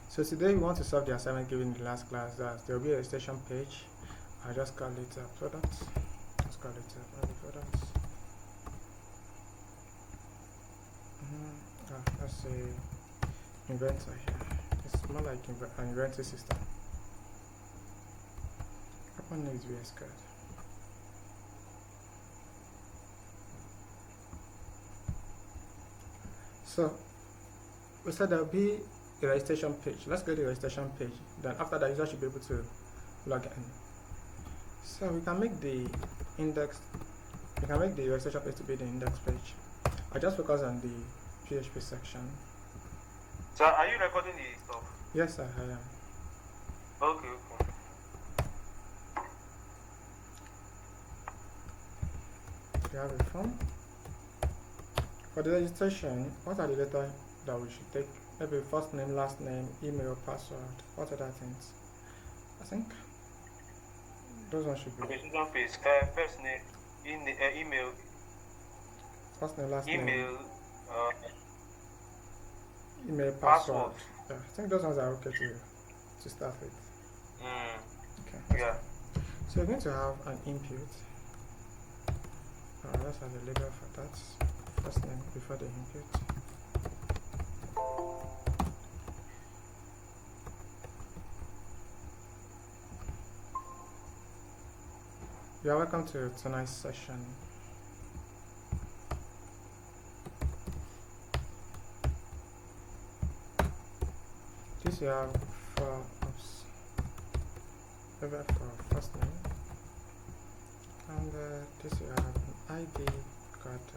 So today we want to solve the assignment given in the last class. That there will be a registration page. I'll just call it products. Let's call it products. Let's say inventor here. It's more like an inventory system. Open is VS Code. So we said there will be a registration page. Let's go to the registration page. Then after that, user should be able to log in. So we can make the index. We can make the registration page to be the index page. I just focus on the PHP section. So are you recording the stuff? Yes, I am. Okay. We have a form. For the registration, what are the data that we should take? Maybe first name, last name, email, password. What other things? I think those ones should be. Registration page. First name, email. First name, last email, name. Email, password. Yeah, I think those ones are okay to start with. Okay. Yeah. So we're going to have an input. Let's have a label for that. First name before the input. You are welcome to tonight's session. This you have for first name, and this you have an ID called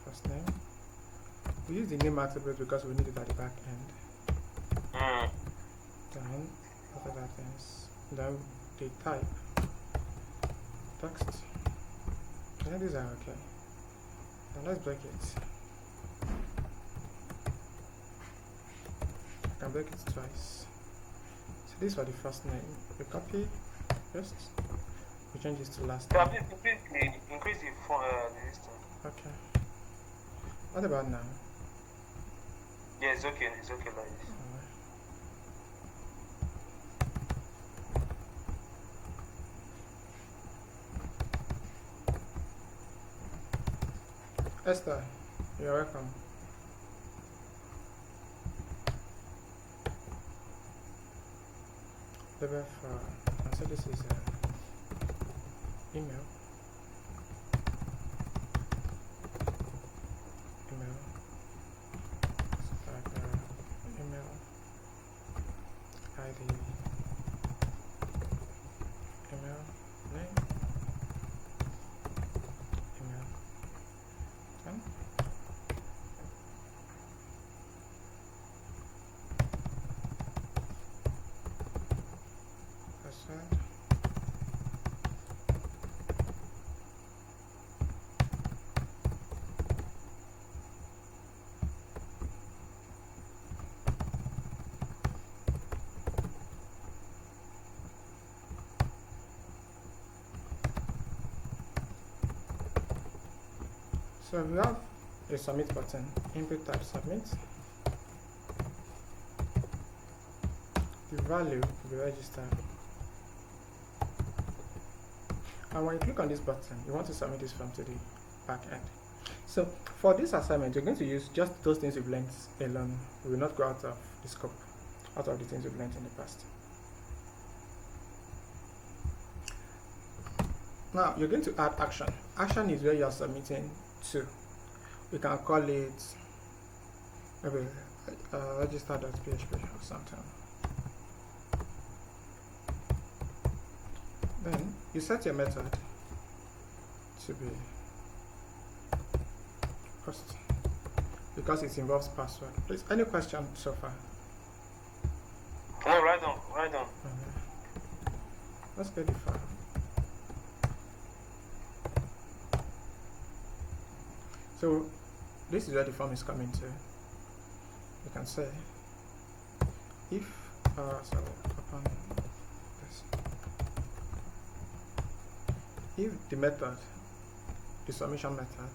first name. We use the name attribute because we need it at the back end. Then after that is then the type text. I think these are okay. Now let's break it. I can break it twice. So this for the first name. We copy, paste. We change this to last name. Increase the list. Okay. What about now? Yeah, it's okay. It's okay like this. Esther, you're welcome. Label for, so this is email. Email ID, email name, email done. Password. So we have a submit button, input type submit. The value will be registered. And when you click on this button, you want to submit this form to the back end. So for this assignment, you're going to use just those things you've learned alone. We will not go out of the scope, out of the things you've learned in the past. Now you're going to add action. Action is where you are submitting to. We can call it maybe register.php or something. Then you set your method to be post because it involves password. Please, any question so far? No, right on. Let's get the file. So this is where the form is coming to. You can say if upon this, if the method, the submission method,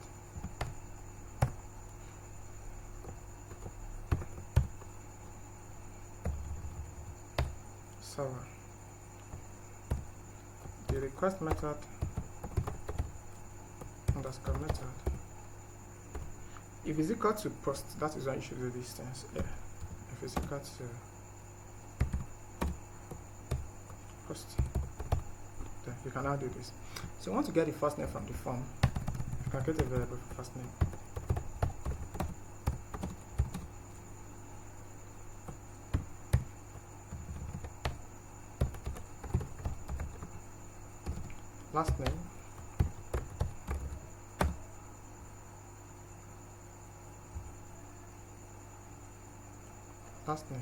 server. The request method underscore method. If it's equal to post, that is when you should do these things. Yeah. If it's equal to post, then you can now do this. So you want to get the first name from the form. You can create a variable for first name. Last name. Last name.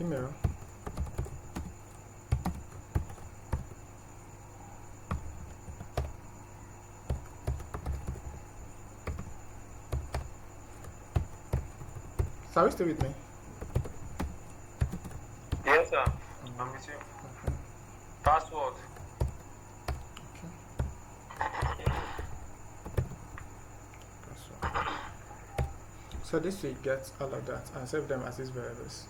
Email. So are you still with me? Yes, sir. I'm with you. Okay. Password. So this will get all of that and save them as these variables.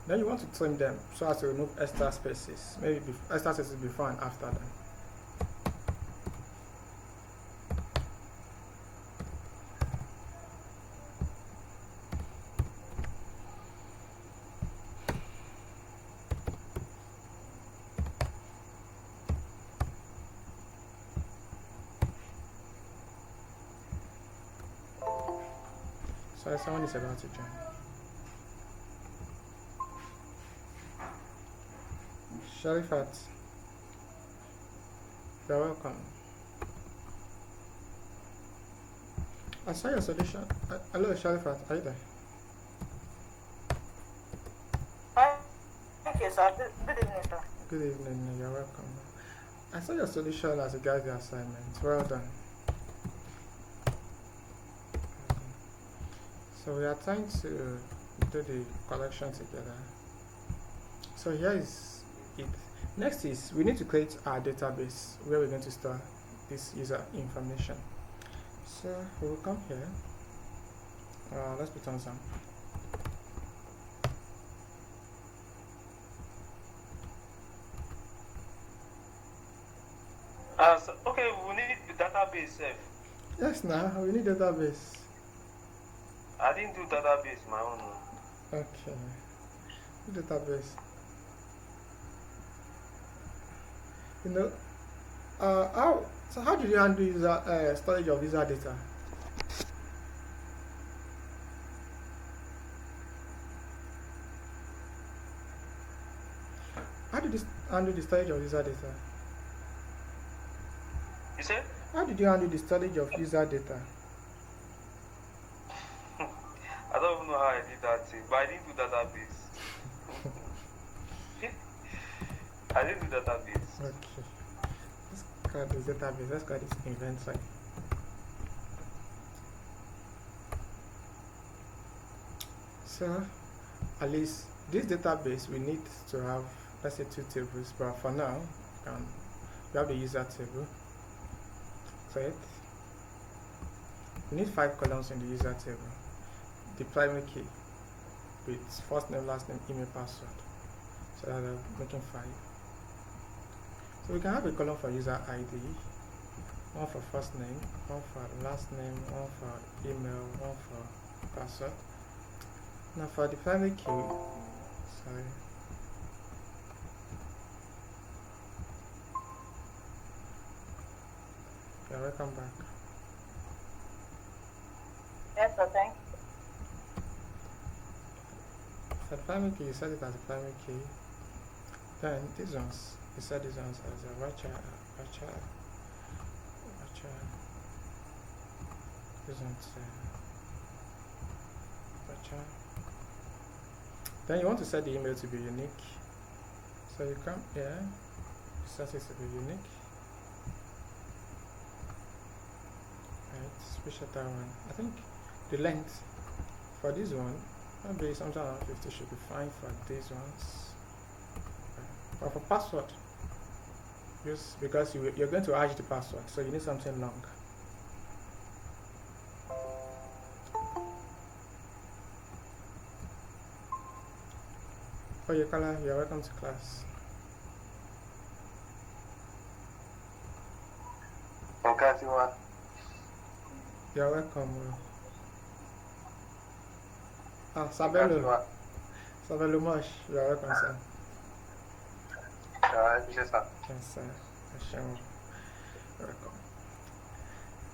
Then you want to trim them so as to remove extra spaces, maybe extra spaces before and after them. So someone is about to join. Sharifat, you're welcome. I saw your solution. Hello, Sharifat, are you there? Hi. Thank you, sir. Good evening, sir. Good evening, you're welcome. I saw your solution as regards the assignment. Well done. So we are trying to do the collection together. So here is it. Next is we need to create our database where we're going to store this user information. So we will come here. Let's put on some. Okay, we need the database safe. Yes, now we need database. I didn't do database my own. Okay, database. You know, how did you handle user storage of user data? How did you handle the storage of user data? You said? How did you handle the storage of user data? I don't even know how I did that thing, but I didn't do database. I didn't do database. Okay. Let's call this database. Let's call this inventory. So, at least this database we need to have, let's say, 2 tables. But for now, we have the user table. Create. We need 5 columns in the user table. The primary key with first name, last name, email, password. So that I'm making 5. So we can have a column for user ID, one for first name, one for last name, one for email, one for password. Now for the primary key, sorry. Yeah, welcome back. Yes, sir. Thank you. For the primary key, you set it as a primary key. Then these ones, you set these ones as a watcher. These ones, watcher. Then you want to set the email to be unique. So you come here, set it to be unique. Right, special that one. I think the length for this one, maybe something around 50 should be fine for these ones. But for password, just because you're going to hash the password, so you need something long. Oyekala, you're welcome to class. Okay, what? You're welcome. Sabelo. Sabelo Mosh, you're welcome, sir. Yes, sir. Yes, sir. You're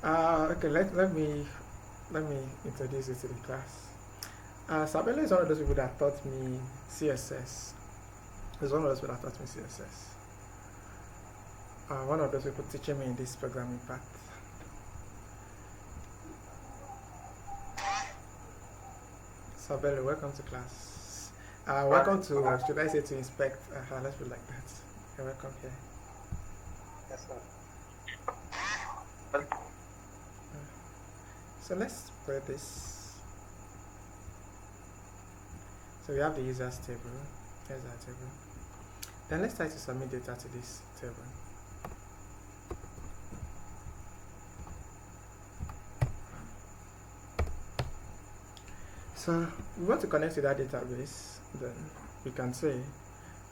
welcome. Okay, let me introduce you to the class. Sabelo is one of those people that taught me CSS. He's one of those people that taught me CSS. One of those people teaching me in this programming part. Sabelo, welcome to class. Welcome to, should I say to inspect? Let's put it like that. You're welcome here. Yes, sir. So let's play this. So we have the users table. Here's our table. Then let's try to submit data to this table. So we want to connect to that database. Then we can say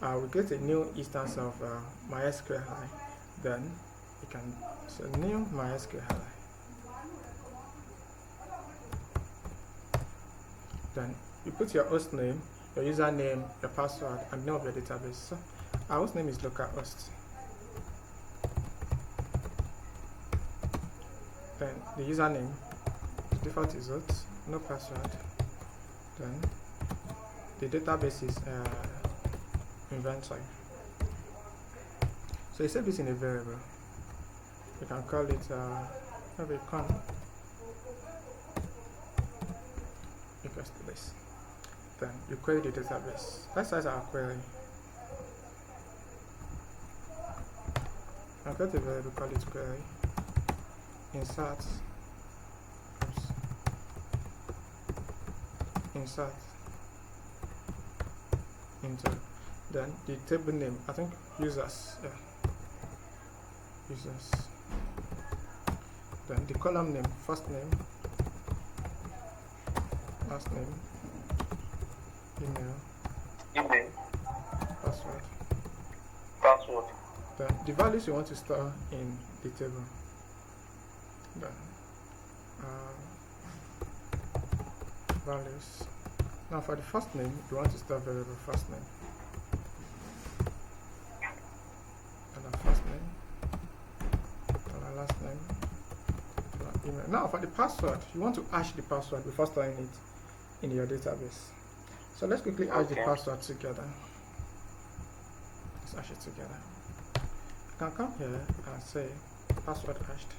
we get a new instance of MySQL. Then we can say new MySQL. Then you put your host name, your username, your password, and name of your database. So our host name is localhost. Then the username, the default is root, no password. Then the database is inventory. So you set this in a variable. You can call it maybe con equals to this. Then you query the database. Let's start our query. I'll get a variable, call it query. Insert. Insert into then the table name, I think users, users. Then the column name, first name, last name, email, Password. Then the values you want to store in the table. Then values. Now for the first name, you want to store variable first name. And our first name. And our last name. And our email. Now for the password, you want to hash the password before storing it in your database. So let's quickly hash the password together. Let's hash it together. You can come here and say password hashed.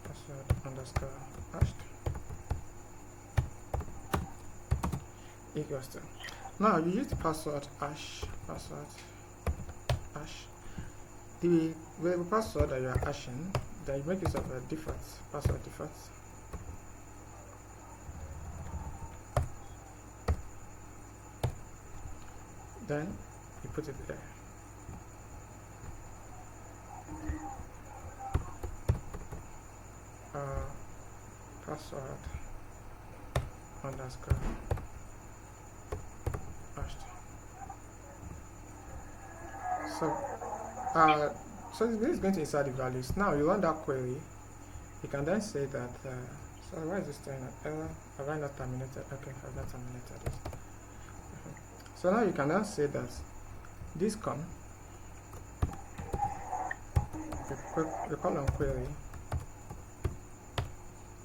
Password underscore hashed. Equals to. Now you use the password hash. The variable password that you are hashing, then you make use of a default password default. Then you put it there. Password underscore hashed. So this is going to insert the values. Now you run that query. You can then say that. So why is this throwing an error? Have I not terminated? Okay, I've not terminated it. So now you can then say that this con the column query.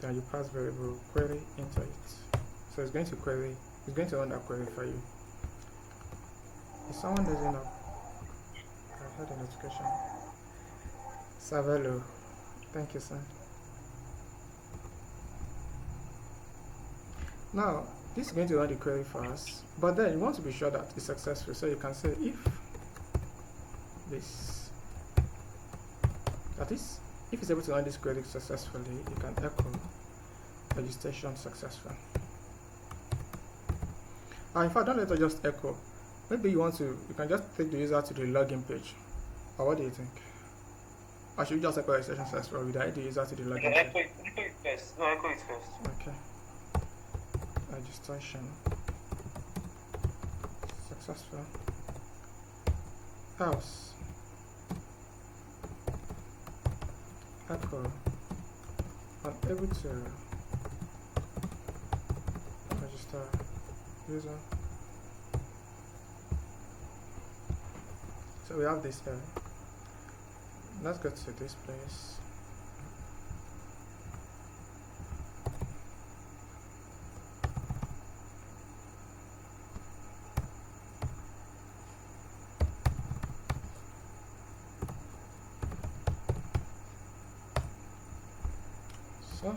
Then you pass variable query into it. So it's going to query. It's going to run that query for you. If someone doesn't know, I've had a notification. Savelo, thank you, sir. Now, this is going to run the query for us, but then you want to be sure that it's successful. So you can say if this, that is, if it's able to run this query successfully, you can echo registration successful. In fact, don't let it just echo. Maybe you can just take the user to the login page. Or what do you think? Or should we just echo registration successful without the user to the login page? Echo it first. No, echo it first. Okay. Registration successful. Else echo unable to register user. So we have this here. Let's go to this place. So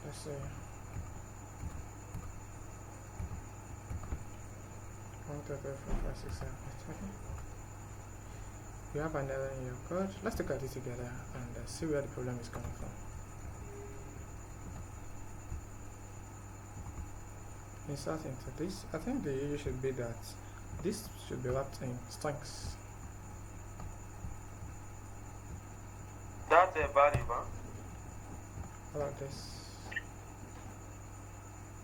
let's say 1, 2, 3, 4, 5, 6, 7, 8. Okay. You have an error in your code. Let's look at it together and see where the problem is coming from. Insert into this. I think the issue should be that this should be wrapped in strings. That's a value, huh? How about this?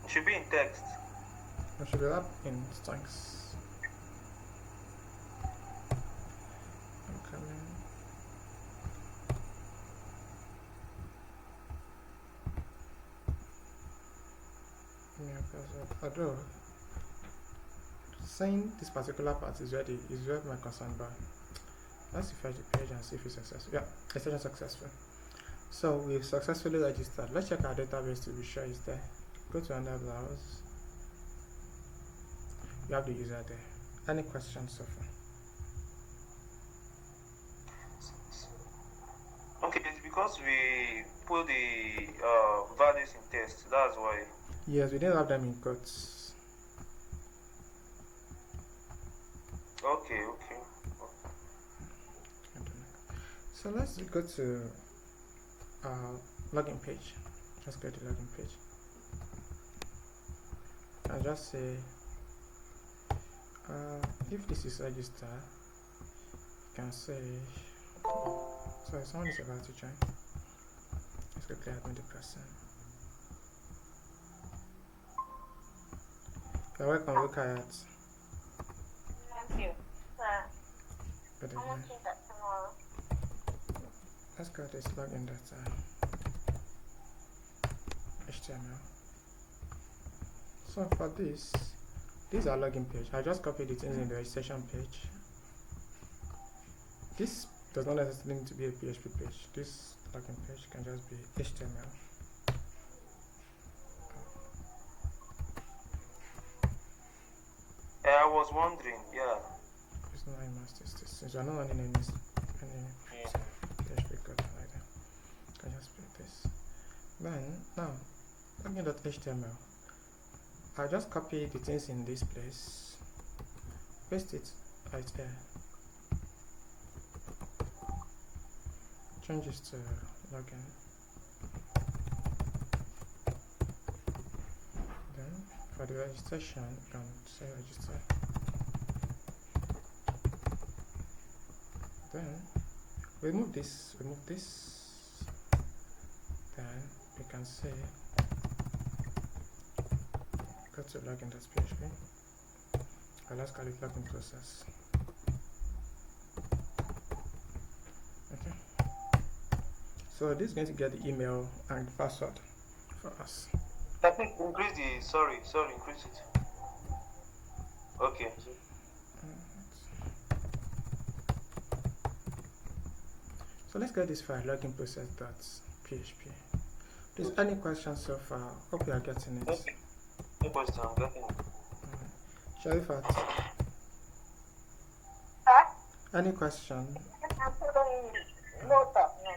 It should be in text. It should be wrapped in strings. I'm coming. Although saying this particular part is ready is where my concern, but let's refresh the page and see if it's successful. Yeah, it's successful. So we've successfully registered. Let's check our database to be sure it's there. Go to another browse. You have the user there. Any questions so far? Okay, it's because we put the values in text. That's why. Yes, we didn't have them in quotes. Okay. So let's go to login page. Just go to login page. And just say if this is register, you can say sorry, someone is about to join. Let's quickly admit the person. You're welcome, look at it. Thank you. Good I'm evening. watching that tomorrow. Let's go to this login data HTML. So for this is our login page. I just copied it in the registration page. This does not necessarily need to be a PHP page. This login page can just be HTML. I was wondering, yeah. It's not a master this. Since you're not running any PHP code like that, you can just put this. Then now login.html. I just copy the things in this place, paste it right there, change this to login. Then for the registration, you can say register. Then remove this. Then we can say go to login.php. Let's call it login process. Okay. So this is going to get the email and the password for us. I think increase the sorry, increase it. Okay. So let's get this file login process.php. Please, any questions so far? Hope you are getting it. Okay. No question, I'm getting it. Sharifat, Huh? any question? I'm following you. No talk, no.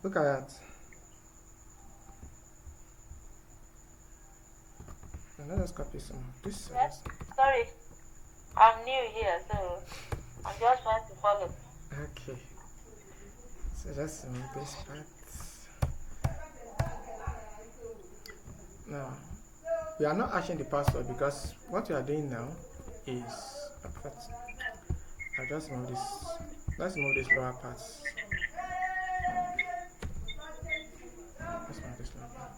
Look at that. And let us copy some of this. Yes. Sorry, I'm new here, so I'm just trying to follow. Okay. So just remove this part. Now, we are not hashing the password because what we are doing now is I just remove this. Let's remove this lower part. Let's remove this lower part.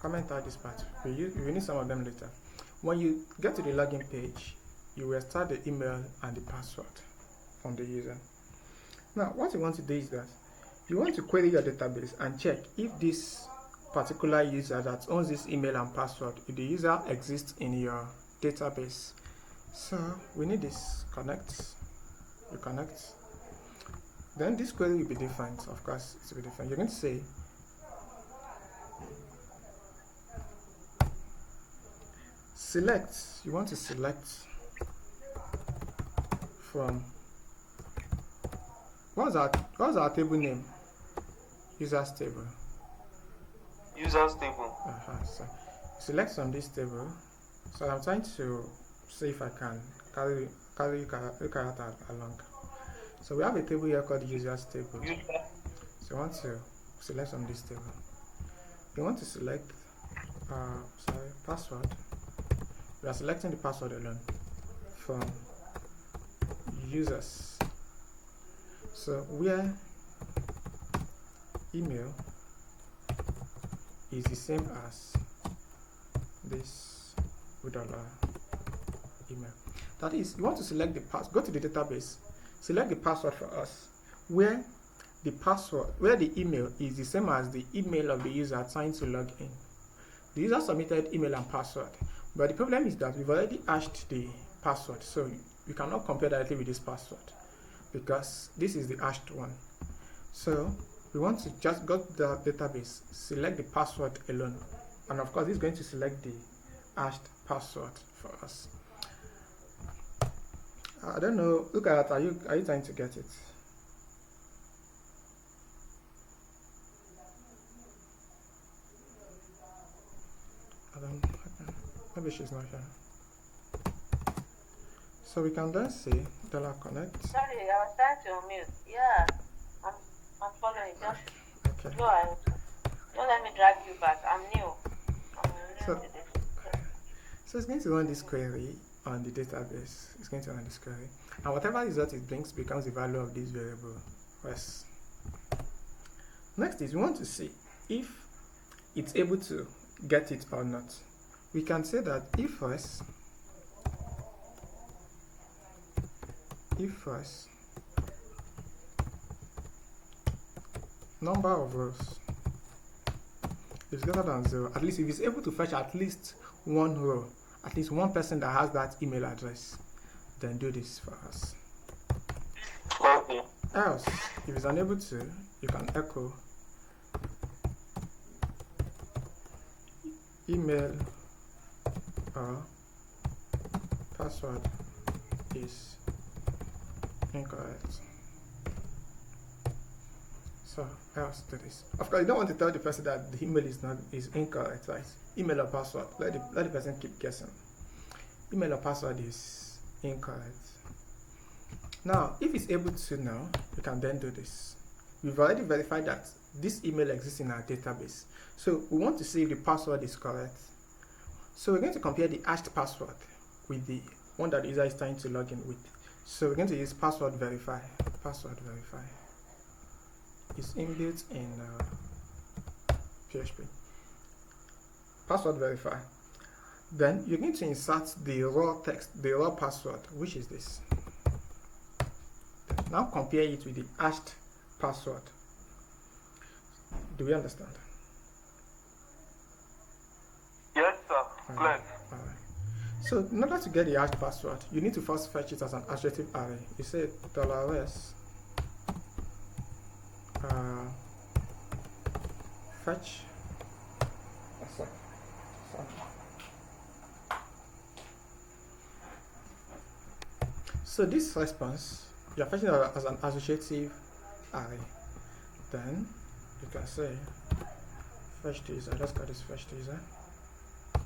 comment out this part. We need some of them later. When you get to the login page, you will start the email and the password from the user. Now, what you want to do is that you want to query your database and check if this particular user that owns this email and password, if the user exists in your database. So we need this connect. You connect. Then this query will be different. Of course, it will be different. You're going to say select. You want to select from what's our table name? Users table. Users table. So select from this table. So I'm trying to see if I can carry character along. So we have a table here called users table. So you want to select from this table. You want to select password. We are selecting the password alone from users. So where email is the same as this with our email. That is, you want to select the password. Go to the database, select the password for us, where the email is the same as the email of the user trying to log in. The user submitted email and password, but the problem is that we've already hashed the password, so you cannot compare directly with this password because this is the hashed one. So we want to just go to the database, select the password alone, and of course it's going to select the hashed password for us. I don't know. Look at that. Are you trying to get it? Maybe she's not here. So we can then say $connect. Sorry, I was trying to unmute. Yeah, I'm following. Just Okay. go ahead. Don't let me drag you back. I'm new. So, To this. So it's going to run this query on the database. It's going to run this query, and whatever result it brings becomes the value of this variable. Yes. Next is we want to see if it's able to get it or not. We can say that if number of rows is greater than 0, at least if it's able to fetch at least one row, at least one person that has that email address, then do this for us. Okay. Else, if it's unable to, you can echo email or password is incorrect. So else do this. Of course, you don't want to tell the person that the email is incorrect, right? Email or password. Let the person keep guessing. Email or password is incorrect. Now, if it's able to now, you can then do this. We've already verified that this email exists in our database. So we want to see if the password is correct. So we're going to compare the hashed password with the one that the user is trying to log in with. So we're going to use password verify. Password verify is inbuilt in PHP. Password verify. Then you're going to insert the raw text, the raw password, which is this. Now compare it with the hashed password. Do we understand? Yes, sir. Clear. Alright. So in order to get the hashed password, you need to first fetch it as an associative array. You say $s fetch. So this response, you are fetching it as an associative array. Then you can say fetch user. Let's call this fetch user.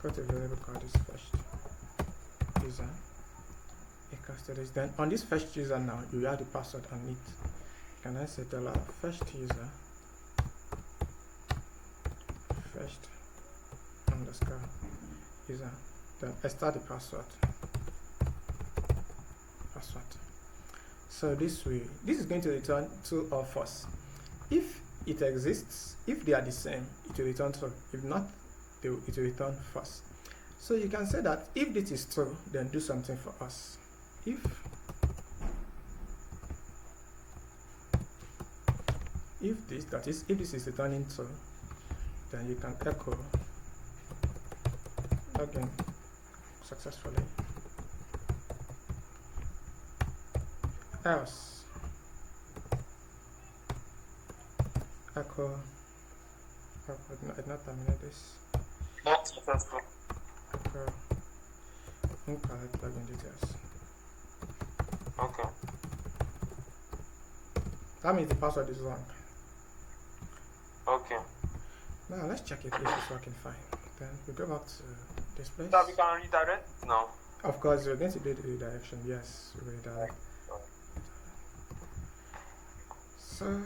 Go to a variable called this fetch user equals to this. Then on this fetch user now, you add the password on it. Can I say fetch user fetched underscore user? Then I start the password. So this is going to return true or false. If it exists, if they are the same, it will return true. If not, it will return false. So you can say that if this is true, then do something for us. If this, that is, if this is returning true, then you can echo login successfully. Else echo, I did not terminate this. Not successful. Echo incorrect login details. Okay. That means the password is wrong. Okay. Now let's check if this is working fine. Then we go back to this place. So we can redirect now. Of course, we're going to do the redirection. Yes, we will redirect. So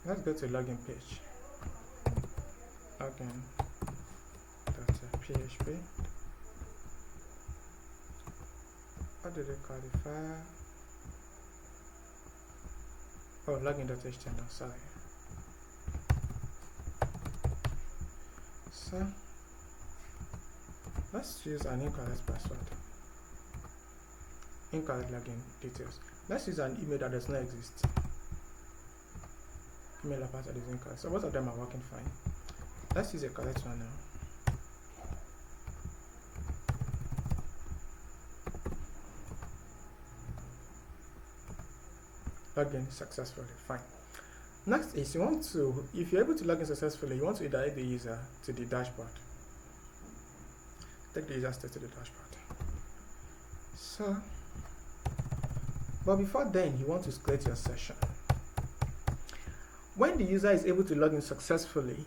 let's go to login page. Login.php. What did they call the file? Oh, login.html, sorry. So let's use an incorrect password. Incorrect login details. Let's use an email that does not exist. Email or password is incorrect. So both of them are working fine. Let's use a correct one now. Login successfully, fine. Next is you want to, if you're able to log in successfully, you want to redirect the user to the dashboard. Take the user state to the dashboard. So, but before then, you want to create your session. When the user is able to log in successfully,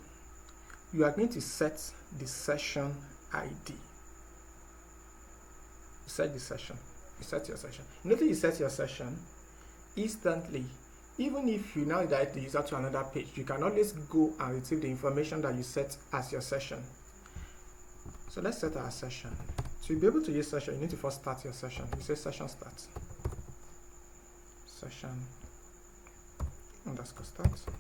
you are going to set the session ID. You set the session. You set your session. Immediately you set your session, instantly, even if you now direct the user to another page, you can always go and retrieve the information that you set as your session. So let's set our session. To be able to use session, you need to first start your session. You say session start. Session underscore start. So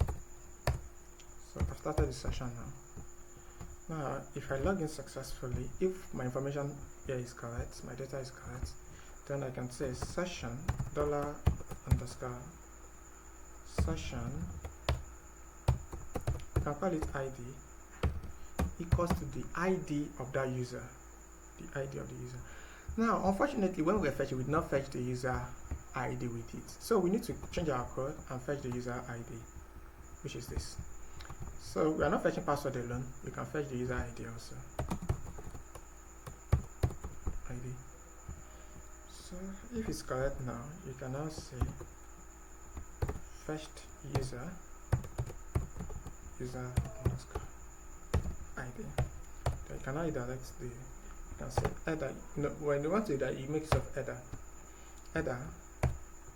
I've started the session now. Now, if I log in successfully, if my information here is correct, my data is correct, then I can say session $_ session, you can call it ID, equals to the ID of that user. The ID of the user. Now, unfortunately, when we fetch it, we did not fetch the user ID with it. So we need to change our code and fetch the user ID, which is this. So we are not fetching password alone, we can fetch the user ID also. ID. So if it's correct now, you can now say fetched user underscore ID. Then you can now redirect the, you can say header. No, when you want to do that, you make use of header. Header,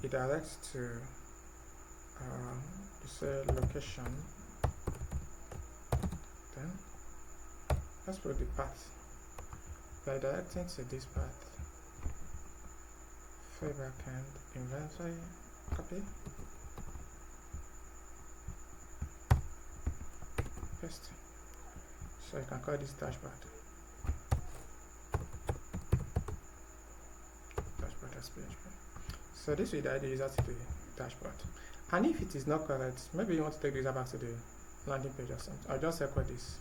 it directs to you say location. Then let's put the path. By directing to this path, free backend inventory, copy, paste. So you can call this dashboard. Dashboard as PHP. So this will direct the user to the dashboard. And if it is not correct, maybe you want to take the user back to the landing page or something. I'll just echo this.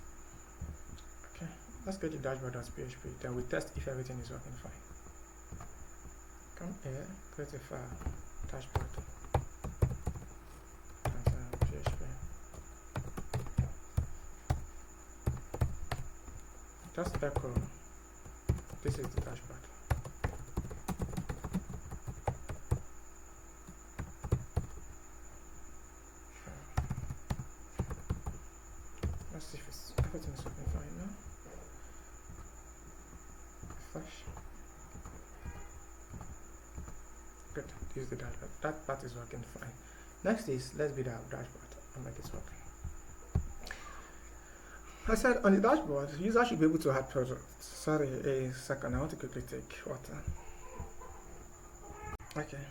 Okay, let's get the dashboard as PHP. Then we test if everything is working fine. Come here, create a file, dashboard, PHP. Just echo. This is the dashboard. Let's see if everything is working fine now. Refresh. Good. This is the dashboard. That part is working fine. Next is let's build our dashboard and make it work. I said on the dashboard, the user should be able to add products. Sorry, a second. I want to quickly take water. Okay.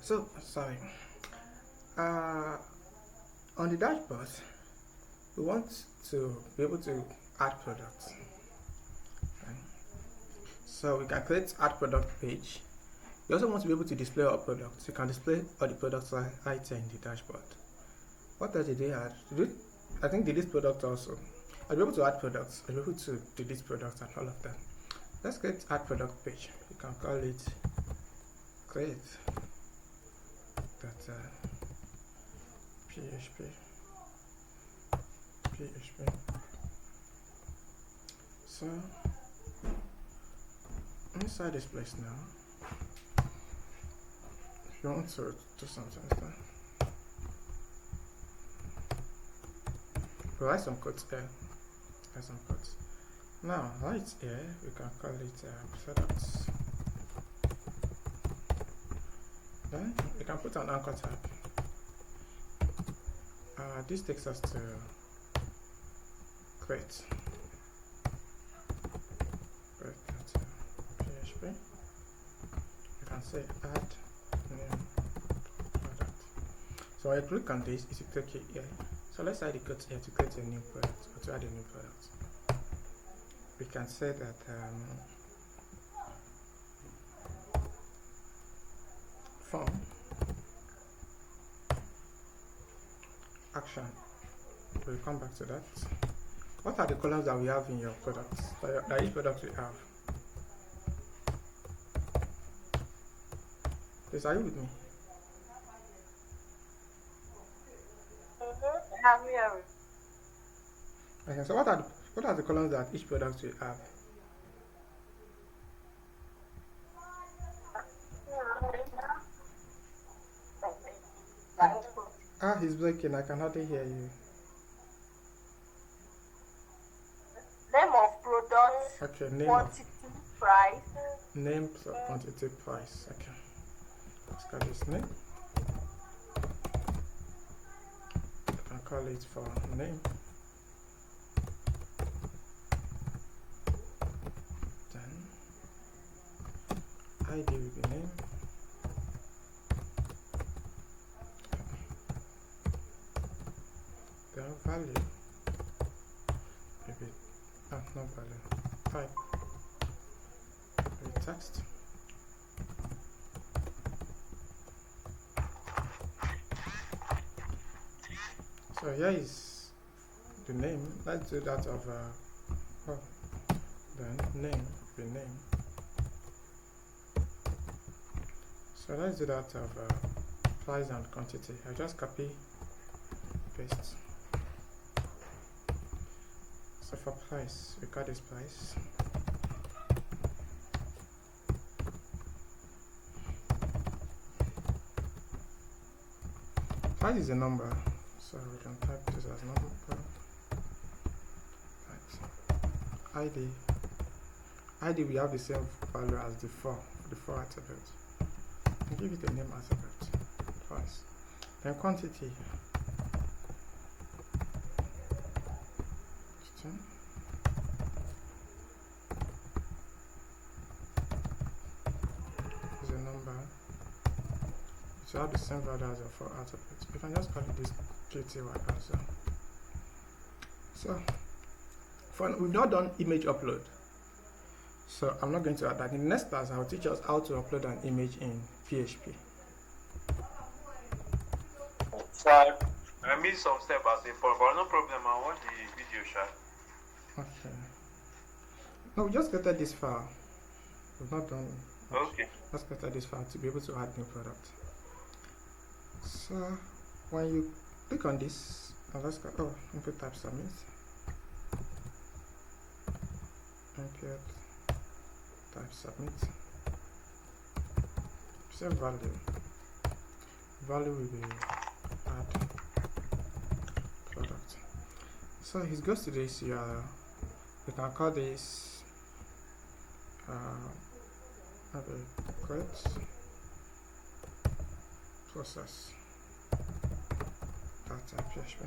So sorry. On the dashboard, we want to be able to add products. Okay. So we can create add product page. You also want to be able to display all products. You can display all the products right here in the dashboard. What else did they add? I think delete product also. I'll be able to add products. I'll be able to delete products and all of that. Let's create add product page. You can call it create that PHP. So inside this place now, if you want to do something like that, write some codes here. Write some codes. Now right here we can call it products. Then we can put an anchor tag. This takes us to create. PHP. You can say add new product. So I click on this, it will take it here. So let's add the code here to create a new product or to add a new product. We can say that form action. We'll come back to that. What are the columns that we have in your products? That each product we have. Please, are you with me? I'm here. Okay, so what are the columns that each product we have? He's breaking. I can hardly hear you. Name of product. Okay, name quantity, price. Name plus quantity price. Okay. Let's call this name. You can call it for name. Then ID will be name. Then value. Maybe no value. Type. Maybe text. So here is the name. Let's do that of then name, the name. So let's do that of price and quantity. I just copy, paste. So for price, we got this price. Price is a number. So we can type this as number. Right. ID we have the same value as the four attributes. And give it a name attribute. Price. Then quantity. Is a number. So have the same value as the four attributes. We can just call it this KTY also. So we've not done image upload. So I'm not going to add that. In the next class, I'll teach us how to upload an image in PHP. Sorry, I missed some step at the point, but no problem. I watch the video, Sha. Okay. No, we just created this file. We've not done much. Okay. Just created this file to be able to add new product. So when you click on this, let's go. Oh, input type submit. Input type submit. Save value. Value will be add product. So it goes to this URL. We can call this create process PHP.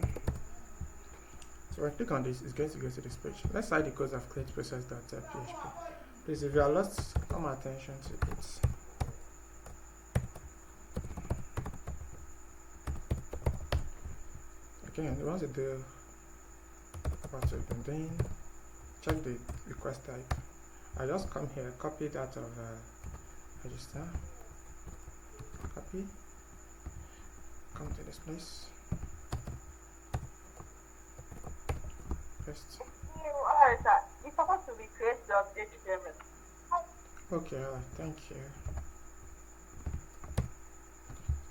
So when I click on this, it's going to go to this page. Let's hide the code of create process.php. Please, if you are lost, come attention to it. Again, we want to do what we've been doing. Check the request type. I just come here, copy it out of register, copy, come to this place, paste. Alright, sir. It's supposed to be create.html. Okay, alright, thank you.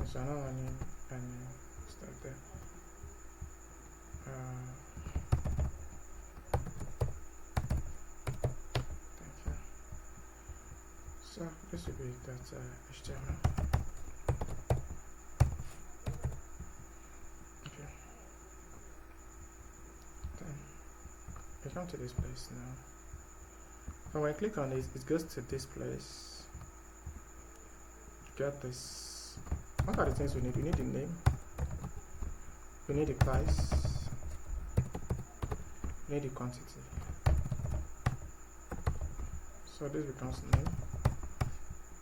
So now I need start there. Thank you. So this will be that HTML. Okay. Then we come to this place now. And when I click on it, it goes to this place. Get this. What are the things we need? We need the name. We need the price. We need the quantity. So this becomes name.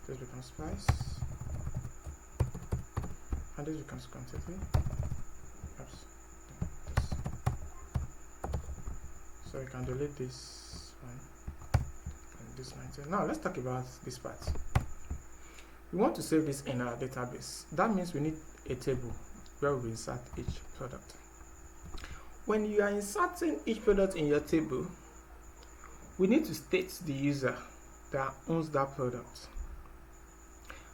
This becomes price. And this becomes quantity. Oops. This. So we can delete this one and this 19. Now let's talk about this part. We want to save this in our database. That means we need a table where we insert each product. When you are inserting each product in your table, we need to state the user that owns that product.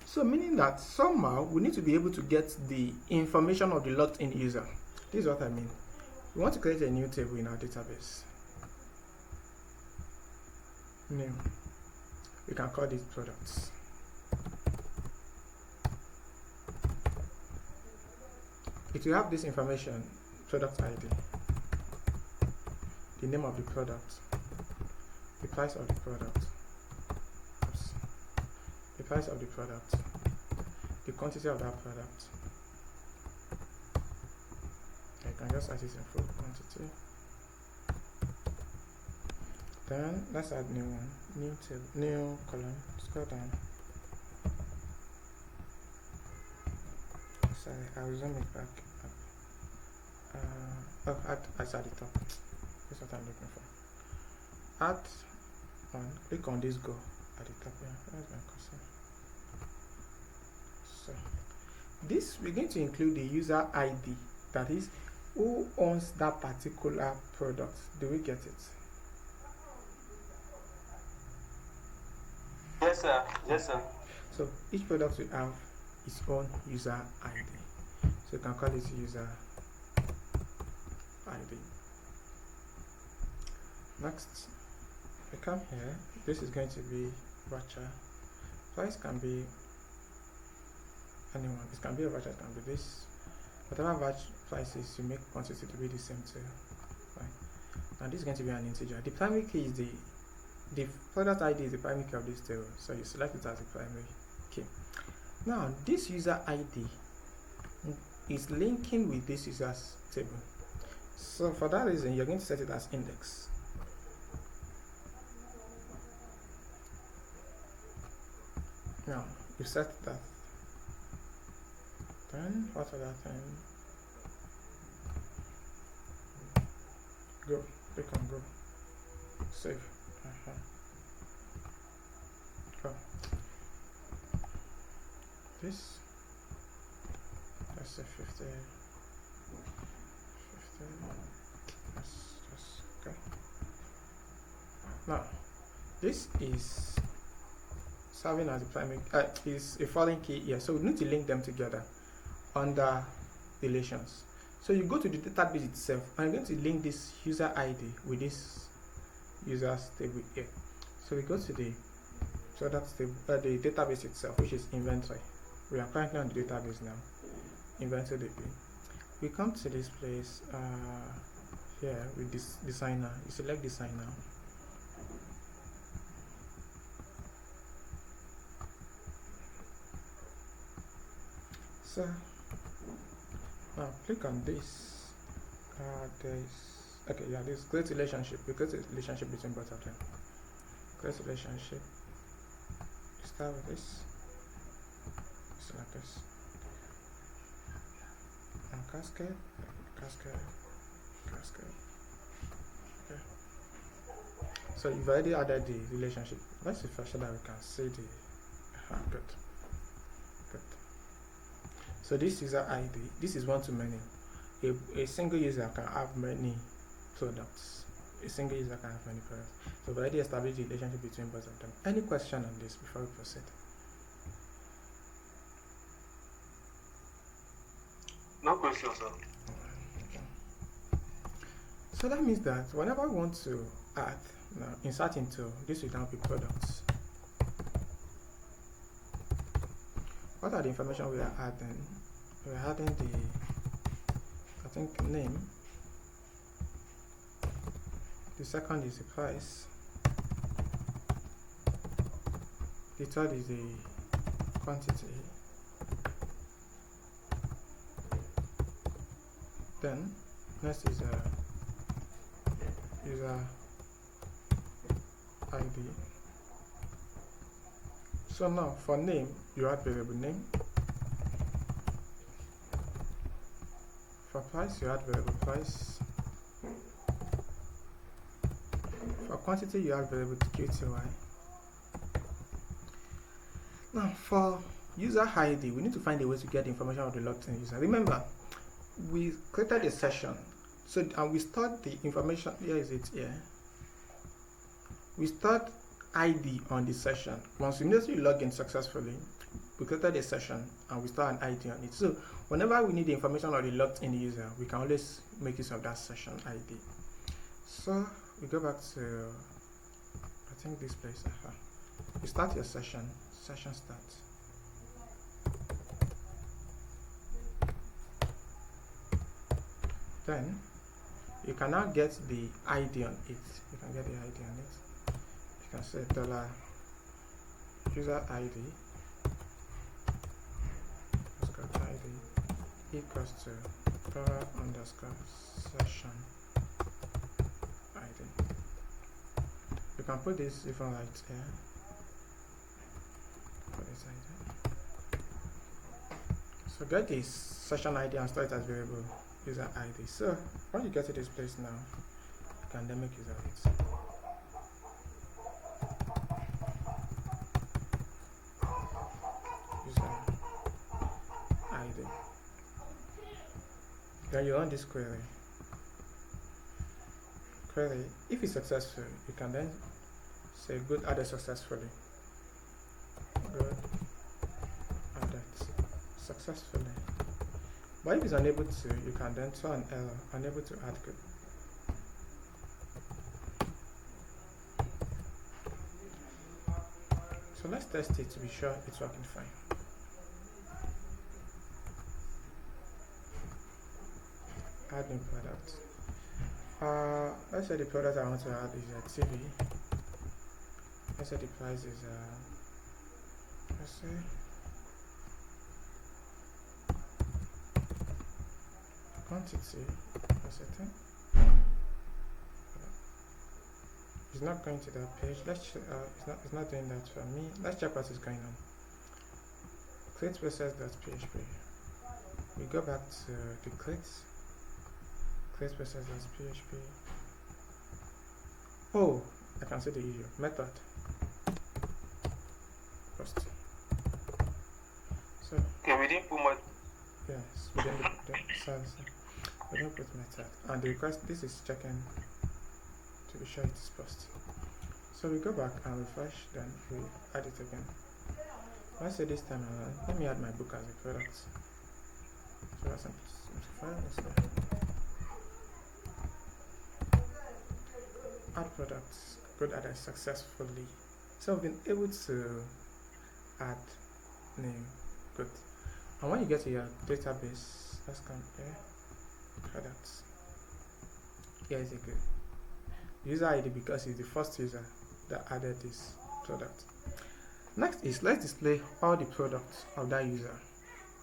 So meaning that somehow we need to be able to get the information of the logged in user. This is what I mean. We want to create a new table in our database. New. We can call these products. It will have this information: product ID, the name of the product, the price of the product, the price of the product, the quantity of that product. I can just add it in full quantity. Then let's add new one, new table, new column. Scroll down. Sorry, I'll zoom it back up. Add at the top. That's what I'm looking for. Add one. Click on this go at the top here. Where's my cursor? So this, we're going to include the user ID, that is, who owns that particular product. Do we get it? Yes, sir. Yes, sir. So each product will have its own user ID. So you can call it user ID. Next, I come here. This is going to be voucher. Price can be anyone. It can be a voucher, it can be this. Whatever voucher price is, you make quantity to be the same too. Right. And this is going to be an integer. The primary key is the product ID is the primary key of this table. So you select it as the primary key. Now this user ID is linking with this user's table. So for that reason, you're going to set it as index. Now you set that. Then what other thing? Go. Click on go. Save. Go. This. Let's say 50. Let's go. Now, this is serving as a primary, is a foreign key here. So we need to link them together under relations. So you go to the database itself and you're going to link this user ID with this user's table here. So we go to the product table, the database itself, which is inventory. We are currently on the database now. Inventory DB. We come to this place here with this designer. You select designer. So now click on this. This create relationship. We create a relationship between both of them. Create relationship. Start with this. Select this. And cascade. So you've already added the relationship. Let's refresh so that we can see the good. Good. So this user ID, this is one to many. A single user can have many products. A single user can have many products. So we've already established the relationship between both of them. Any question on this before we proceed? No question, sir. Okay. So that means that whenever we want to add, now insert into, this will now be products. What are the information we are adding? We are adding the, I think, name. The second is the price. The third is the quantity. Then next is user ID. So now for name, you add variable name. For price, you add variable price. For quantity, you add variable QTY. Now for user ID, we need to find a way to get the information of the logged in user. Remember, we created a session, so and we stored the information. Here is it here. We stored ID on the session. Once immediately you log in successfully, we created a session and we store an ID on it. So whenever we need the information of the logged in user, we can always make use of that session ID. So we go back to, I think this place. You start your session. Session starts. Then you can now get the ID on it. You can get the ID on it. You can say $user ID _ID equals to $_session ID. You can put this even right here. Put this ID. So get this session ID and store it as variable user ID. So when you get to this place now, you can then make use of it. User ID. Then you run this query. If it's successful, you can then say good added successfully. Good added successfully. But if it's unable to, you can then throw an error, unable to add good. So let's test it to be sure it's working fine. Add new product. Let's say the product I want to add is a TV. Let's say the price is let's say quantity. That's a thing. It's not going to that page. It's not doing that for me. Let's check what is going on. Create process.php. We go back to the create process.php. Oh, I can see the issue. Method. Post. So Okay, we didn't put much. yes, we didn't put method. And the request, this is checking to be sure it is post. So we go back and refresh, then we add it again. Let's say this time around, let me add my book as a product. So that's simplify. Add products, good added successfully. So we've been able to add name, good. And when you get to your database, let's come here, products. Here is a good. User ID because it's the first user that added this product. Next is let's display all the products of that user.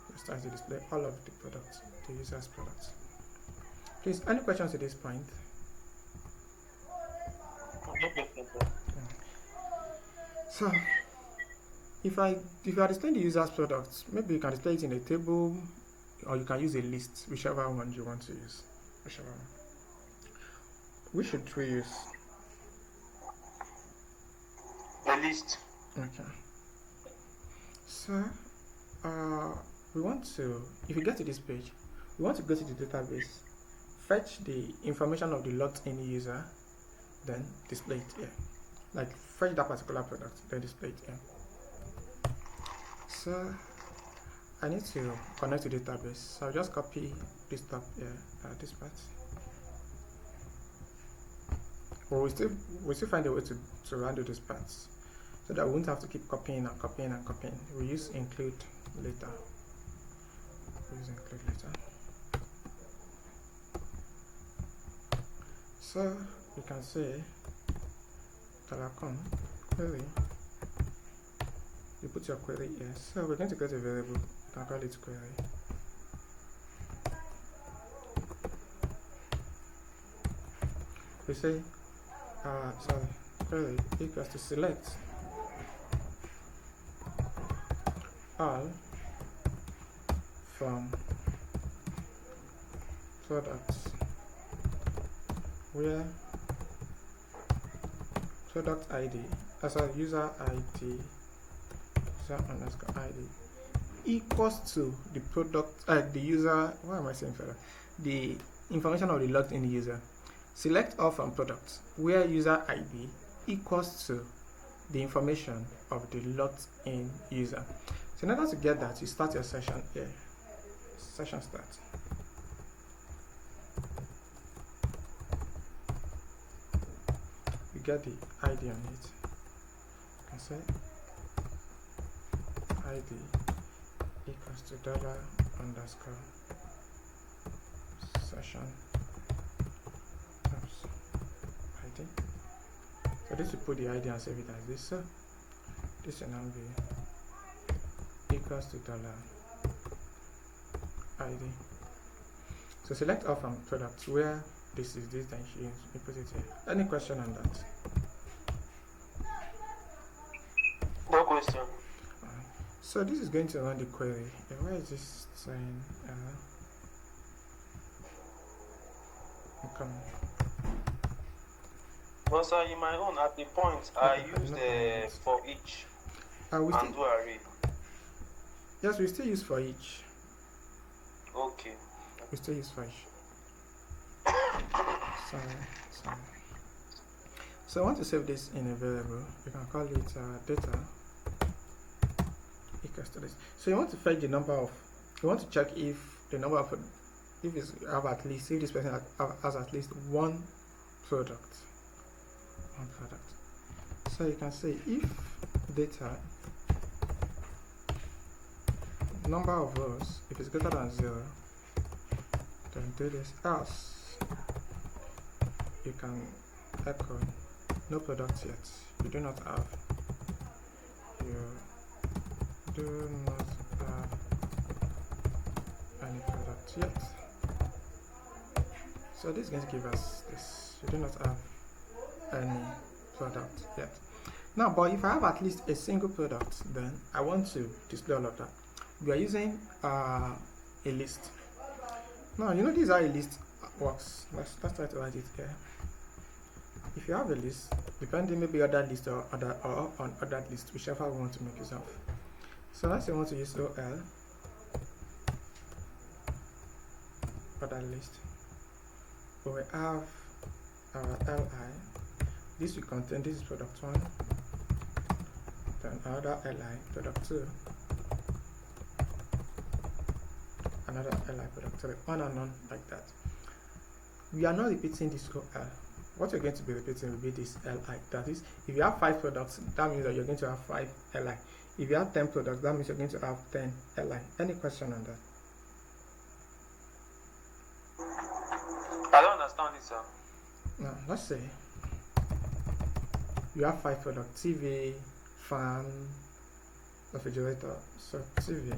Let's start to display all of the products, the user's products. Please, any questions at this point? So, if you are displaying the user's products, maybe you can display it in a table, or you can use a list, whichever one you want to use. Whichever one. Which should we use? list. Okay. So, we want to, if you get to this page, we want to go to the database, fetch the information of the logged in user, then display it here. Like fetch that particular product, then display it here. So I need to connect to the database. So I'll just copy this top here, this part. But we still find a way to handle these parts, so that we won't have to keep copying and copying and copying. We use include later. So you can say $com query. You put your query here. So we're going to create a variable. You can call it query. We say query equals to select all from products where product ID as a user ID user _ID equals to the product the user, why am I saying further, the information of the logged in user. Select all from products where user ID equals to the information of the logged in user. So in order to get that, you start your session here. Session start. You get the ID on it. You can say ID equals to $_session ID. So this will put the ID and save it as this. So this will now be equals to $ID. So select all from products where this is this, then you put it here. Any question on that? No question. So this is going to run the query. Where is this saying? Come. Well, sir, in my own, at the point, I used for each We and do array. Yes, we still use for each. Okay. We still use for each. Sorry. So I want to save this in a variable. You can call it data equals to this. So you want to fetch the number of, you want to check if the number of, if it's have at least, if this person has at least one product. So you can say if data number of rows, if it's greater than 0, then do this, else you can echo no product yet. You do not have any product yet. So this is going to give us this. You do not have any product yet. Now, but if I have at least a single product, then I want to display all of that. We are using a list. Now, you know this is how a list works. Let's try to write it here. If you have a list, depending maybe on that list or on other list, whichever we want to make use of. So let's say we want to use OL for that list. But we have our LI. This will contain, this is product 1, then another LI, product 2, another LI, product 3, on and on like that. We are not repeating this OL. What you're going to be repeating will be this LI. That is, if you have 5 products, that means that you're going to have 5 LI. If you have 10 products, that means you're going to have 10 LI. Any question on that? I don't understand it, sir. Now, let's say you have 5 products: TV, fan, refrigerator. So TV,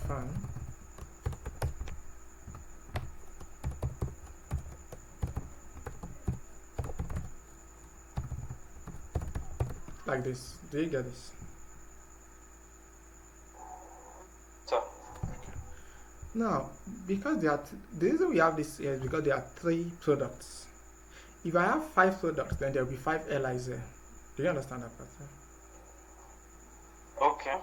fan, like this. Do you get this? Sir. Okay. Now, because the reason we have this here is because there are 3 products. if I have 5 products, then there will be 5 LIs there. Do you understand that part? Okay.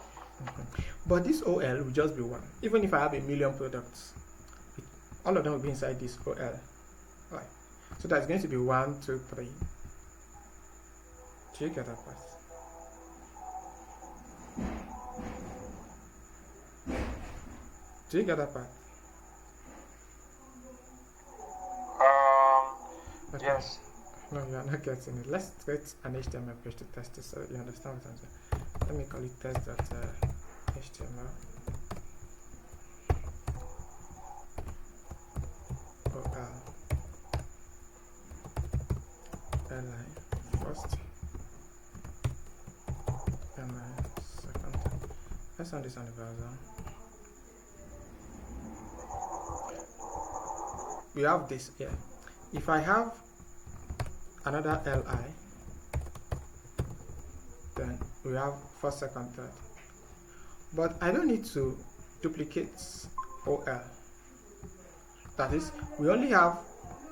But this OL will just be 1. Even if I have a million products, all of them will be inside this OL. Right. So that's going to be 1, 2, 3. Do you get that part? Do you get that part? Okay. Yes. No, you are not getting it. Let's create an HTML page to test it so you understand what I'm saying. Let me call it test.html. OL li first, li second. Let's run this on the browser. We have this here. If I have another li, then we have first, second, third. But I don't need to duplicate OL. That is, we only have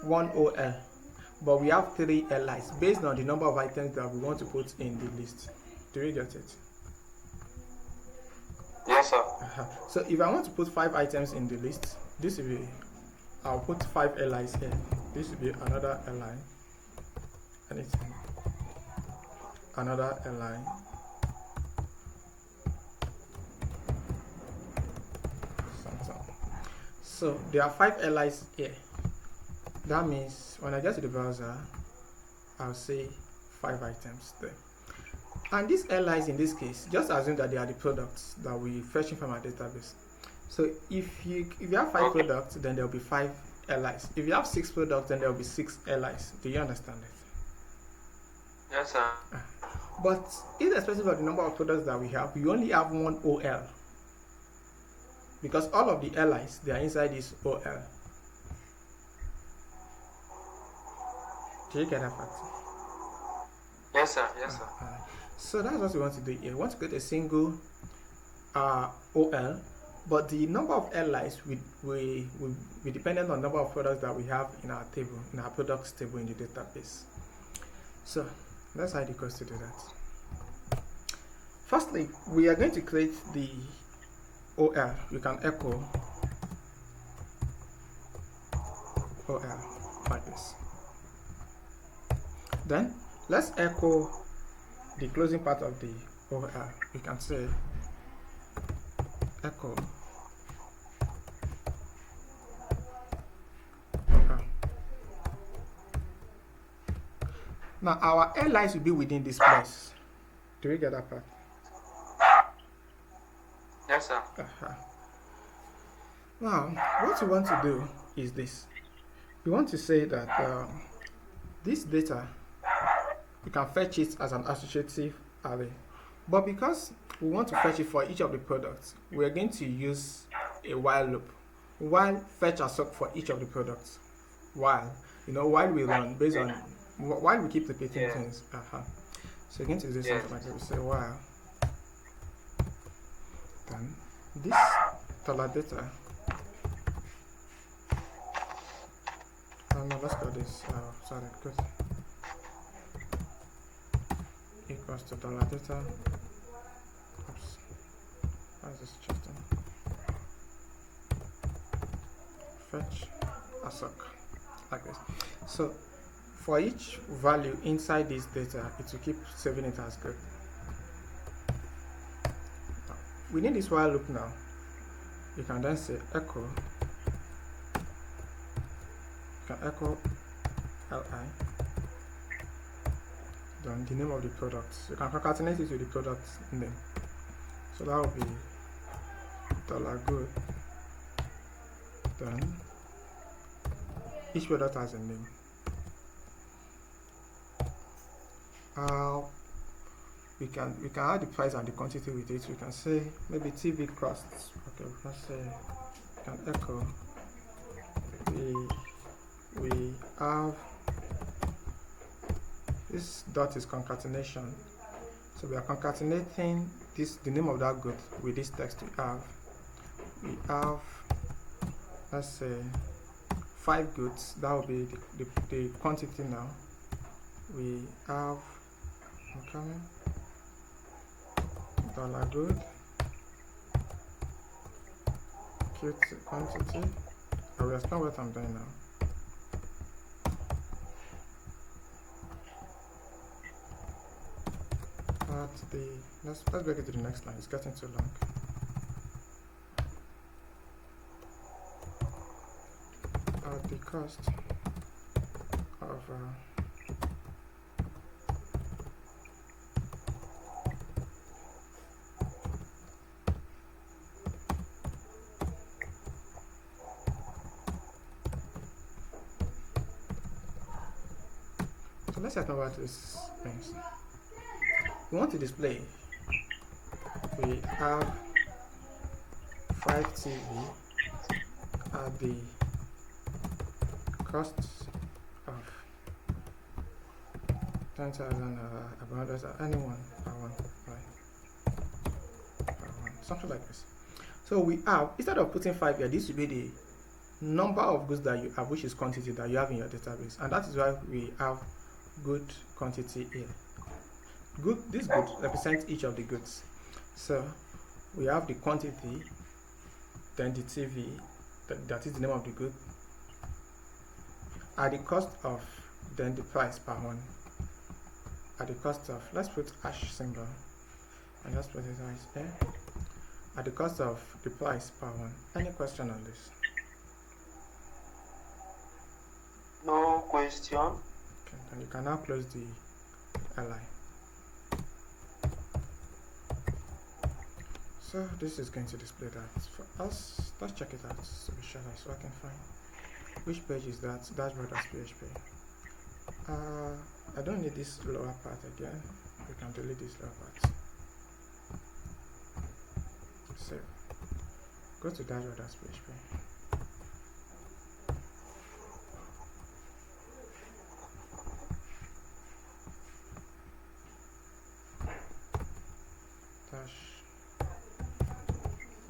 one OL, but we have 3 LIs based on the number of items that we want to put in the list. Do you get it? Yes, sir. So if I want to put 5 items in the list, this will be, I'll put 5 LIs here. This will be another LI, and it's another LI. So there are 5 LIs here. That means when I get to the browser, I'll see 5 items there. And these LIs in this case, just assume that they are the products that we're fetching from our database. So if you have 5 products, then there will be 5 LIs. If you have 6 products, then there will be 6 LIs. Do you understand it? Yes, sir. But irrespective of the number of products that we have, we only have one OL. Because all of the LIs, they are inside this OL. Do you get that part? Yes, sir. Yes, sir. So that's what we want to do here. We want to create a single OL, but the number of LIs will be dependent on the number of products that we have in our table, in our products table in the database. So let's add equals to do that. Firstly, we are going to create the OL. You can echo OL like this. Then let's echo the closing part of the OL. You can say echo OL. Now our LIs will be within this place. Do we get that part? Yes, sir. Now, what we want to do is this. We want to say that this data, we can fetch it as an associative array. But because we want to fetch it for each of the products, we are going to use a while loop. While fetch a sock for each of the products. While we run based on, while we keep repeating things. So we're going to do something like that. We say while. Then this $data. No, let's call this sorry, good. Equals to $data. Oops. Why is this checking? Fetch a sock like this. So for each value inside this data, it will keep saving it as good. We need this while loop now. You can then say echo. You can echo li. Then the name of the product. You can concatenate it with the product name. So that will be $good. Then each product has a name. We can add the price and the quantity with it. We can say maybe TV costs. Okay, we can say we can echo. We have this dot is concatenation. So we are concatenating the name of that good with this text we have. We have, let's say, 5 goods. That will be the quantity now. We have incoming $good quantity. I will explain what I'm doing now. Let's break it to the next line. It's getting too long. At the cost of so let's know what this means. We want to display. We have 5 TV at the cost of 10,000 abundance at anyone per one, something like this. So we have, instead of putting 5 here, this will be the number of goods that you have, which is quantity that you have in your database, and that is why we have good quantity here. This good represents each of the goods. So we have the quantity, then the TV, that is the name of the good, at the cost of, then the price per one, at the cost of, let's put hash symbol and just put it as here, at the cost of the price per one. Any question on this? No question. Okay, and you can now close the li. So this is going to display that for us. Let's check it out to be sure so I can find which page is that. Dashboard.php. I don't need this lower part again. We can delete this lower part. So go to dashboard.php.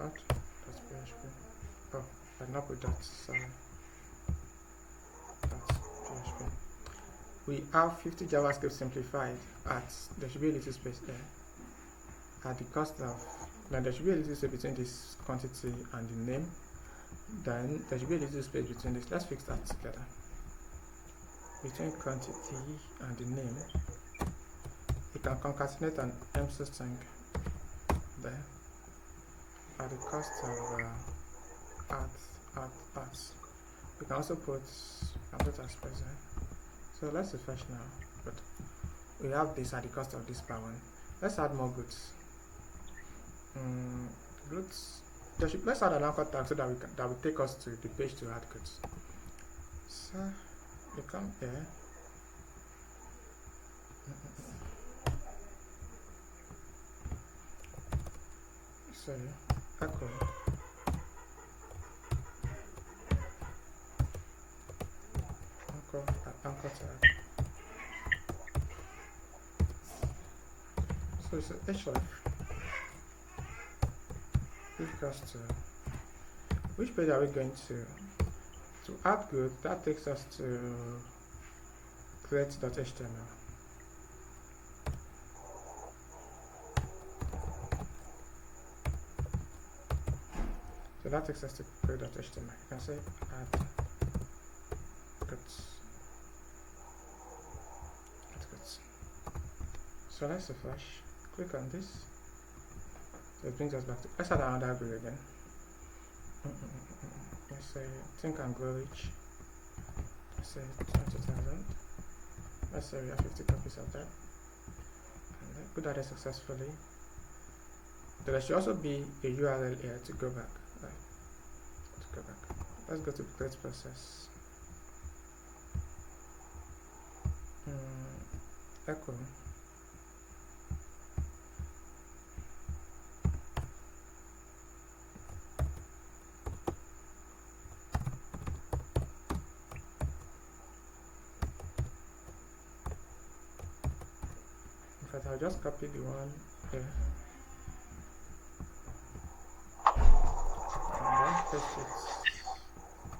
.php. Oh, I did not put that. Sorry. That's PHP. We have 50 JavaScript simplified there should be a little space there. At the cost of, then there should be a little space between this quantity and the name. Then there should be a little space between this. Let's fix that together. Between quantity and the name, you can concatenate an empty string there. At the cost of arts. We can also put a space there. So let's refresh now. But we have this at the cost of this per one. Let's add more goods. Goods. Let's add an anchor tag so that that will take us to the page to add goods. So you come here. So echo anchor tag. So it's a href equals to which page are we going to add good. That takes us to create.html. So that takes us to create.html. You can say add goods. So let's refresh. Click on this. So it brings us back to. Let's add another grid again. Let's say think and grow rich. Let's say 20,000. Let's say we have 50 copies of that. And then put that in successfully. There should also be a URL here to go back. Right. To go back. Let's go to create process. Echo. I'll just copy the one here and then paste it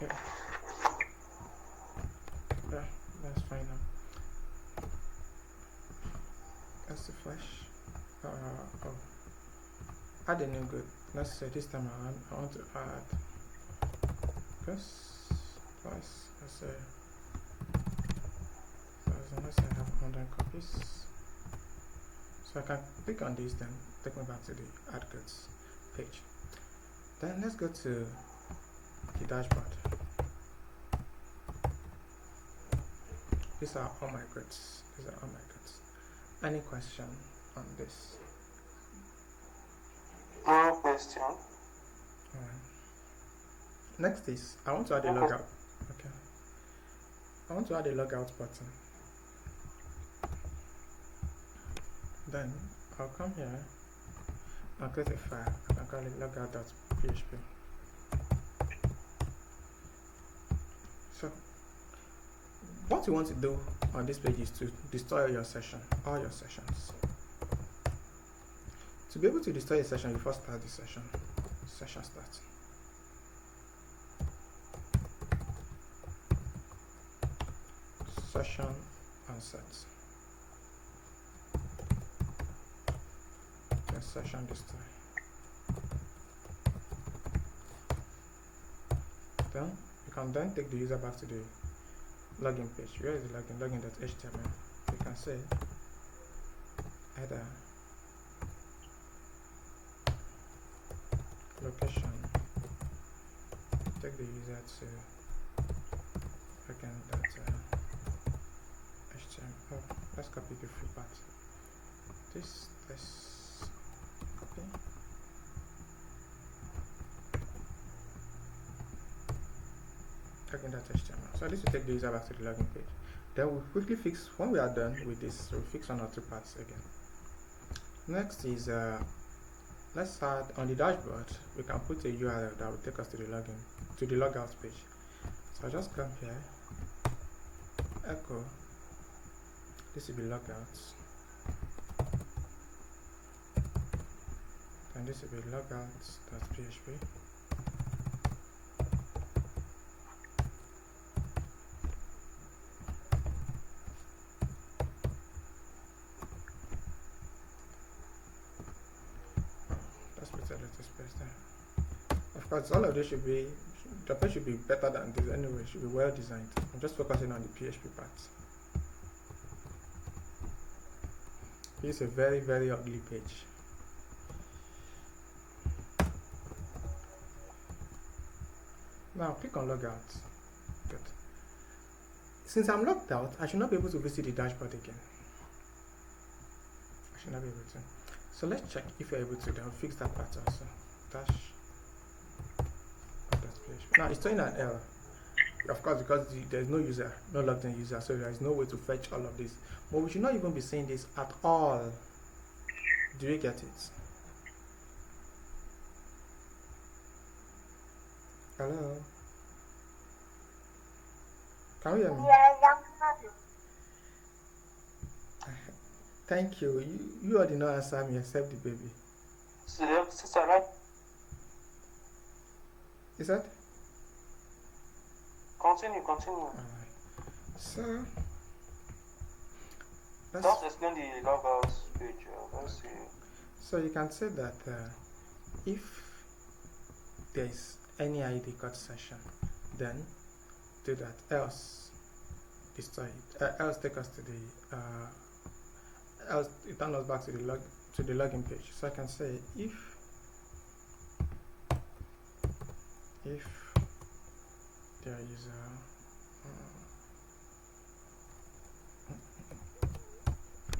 here. slash oh, add a new group. Let's say this time around I want to add this twice. Let's say 1000. Let's say I have 100 copies. So I can click on this, then take me back to the add goods page. Then let's go to the dashboard. These are all my goods. These are all my goods. Any question on this? No question. Alright. Next is I want to add a logout. Okay. I want to add a logout button. Then I'll come here and create a file. I can call it logout.php. So what you want to do on this page is to destroy your session, all your sessions. To be able to destroy a session, you first start the session. Session start. Session unset. Then session destroy. Then you can then take the user back to the login page. Where is the login? Login.html. You can say header location. Take the user to login.html. Oh, let's copy the free part. This copy. Login.html. So this will take the user back to the login page. Then we'll quickly fix, when we are done with this, we'll fix one or two parts again. Next is let's add on the dashboard, we can put a URL that will take us to the login, to the logout page. So I'll just come here, echo, this will be logouts, and this will be logouts.php. Of course, all of this should be, the page should be better than this anyway, should be well designed. I'm just focusing on the PHP part. It's a very, very ugly page. Now click on logout. Good. Since I'm logged out, I should not be able to visit the dashboard again. I should not be able to. So let's check if you're able to. Then I'll fix that part also. Dash. Now it's showing an error, of course, because there's no user, no logged in user, so there is no way to fetch all of this. But we should not even be seeing this at all. Do you get it? Hello? Can you hear me? Thank you. You already know answer me except the baby. Is that? Continue. Alright. So Just explain the logout page. Let's see. So you can say that if there is any ID card session, then do that. Else destroy it. Else take us to the else it turns us back to the login page. So I can say if there is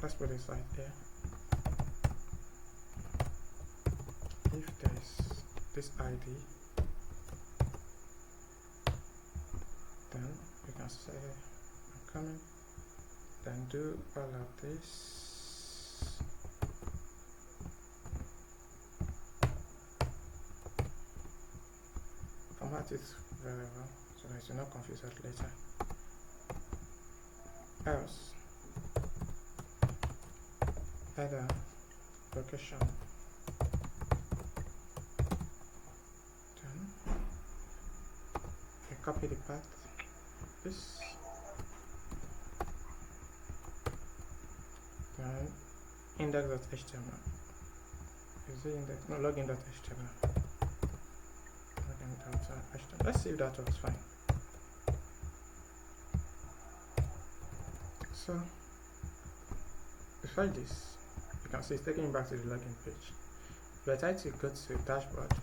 let's put this right there. If there is this ID, then we can say I'm coming, then do all of this. Format it very well so that you're not confused later. Else header location, then you copy the path, then index.html. Is it index? No, login.html. Login.html. Let's see if that works fine. So, before this, you can see it's taking me back to the login page. If I try to go to dashboard,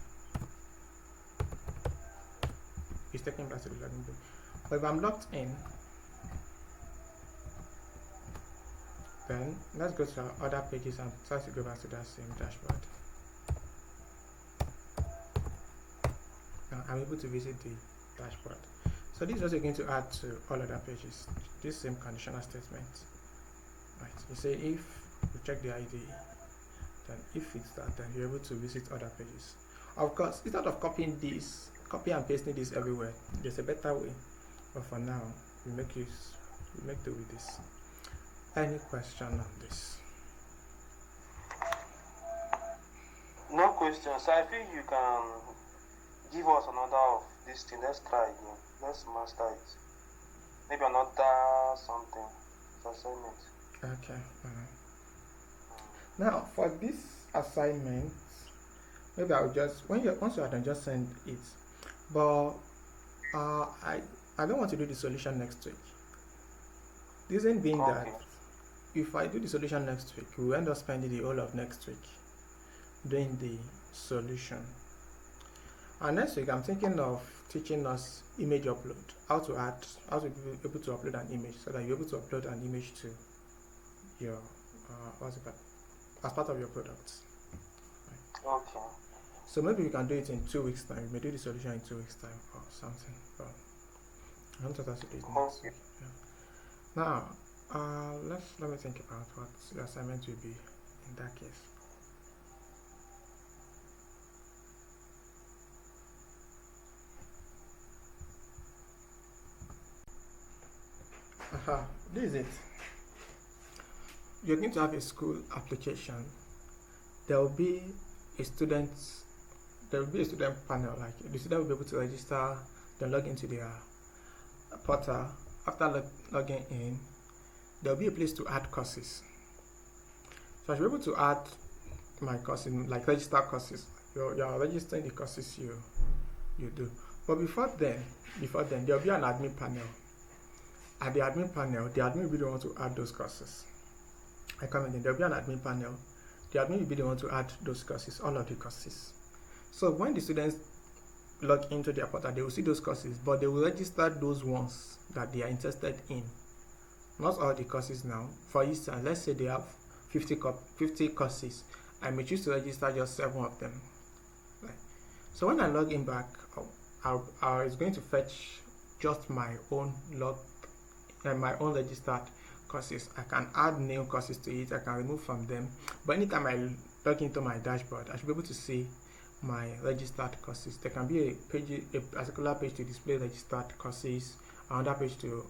it's taking me back to the login page. But if I'm logged in, then let's go to our other pages and try to go back to that same dashboard. Now I'm able to visit the dashboard. So this is also going to add to all other pages, this same conditional statement. Right. You say if you check the ID, then if it's that, then you're able to visit other pages. Of course, instead of copying this, copy and pasting this everywhere, there's a better way. But for now, we make do with this. Any question on this? No questions. I think you can give us another of this thing. Let's try again. Let's master it. Maybe another something. Assignment. Okay. Now for this assignment, maybe I'll just once you are done, just send it. But I don't want to do the solution next week. The reason being that if I do the solution next week, we'll end up spending the whole of next week doing the solution. And next week, I'm thinking of teaching us image upload, how to be able to upload an image, so that you're able to upload an image to your as part of your products. Right. Okay. So maybe we can do it in 2 weeks' time. We may do the solution in 2 weeks' time or something. But I don't think I should do it next week. Yeah. Now, let me think about what the assignment will be in that case. This is it. You're going to have a school application. There will be a student panel. Like the student will be able to register, then log into their portal. After logging in, there will be a place to add courses. So I should be able to add my courses, like register courses. You're registering the courses you do. But before then, there will be an admin panel. At the admin panel, the admin will be the one to add those courses. I come again, there will be an admin panel. The admin will be the one to add those courses, all of the courses. So when the students log into their portal, they will see those courses, but they will register those ones that they are interested in. Not all the courses now. For instance, let's say they have 50 courses. I may choose to register just 7 of them. Right. So when I log in back, it's going to fetch just my own registered courses. I can add new courses to it. I can remove from them. But anytime I log into my dashboard, I should be able to see my registered courses. There can be a particular page to display registered courses, another page to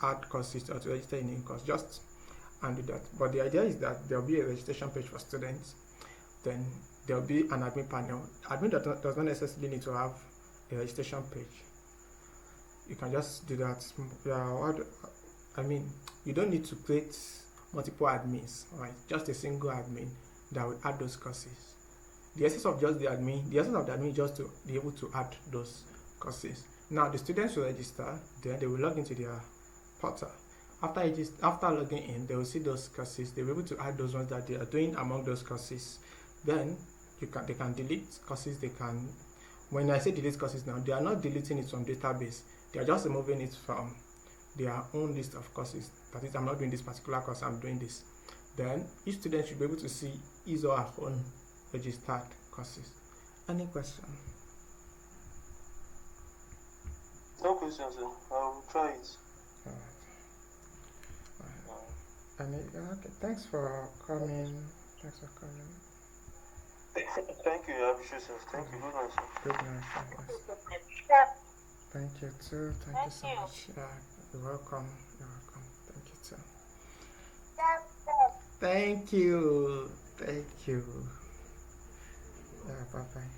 add courses or to register a new course. Just undo that. But the idea is that there will be a registration page for students. Then there will be an admin panel. Admin does not necessarily need to have a registration page. You can just do that. You don't need to create multiple admins, right? Just a single admin that will add those courses. The essence of the admin is just to be able to add those courses. Now the students will register, then they will log into their portal. After logging in, they will see those courses. They will be able to add those ones that they are doing among those courses. Then they can delete courses. When I say delete courses now, they are not deleting it from database. They are just removing it from their own list of courses. That is, I'm not doing this particular course, I'm doing this. Then each student should be able to see his or her own registered courses. Any question? No questions, sir. I'll try it. Okay, thanks for coming. Thank you, I appreciate it. Thank you. Good night, sir. Good night. Thank you too. Thank you so much. You're welcome. Thank you too. Thank you. Yeah, bye bye.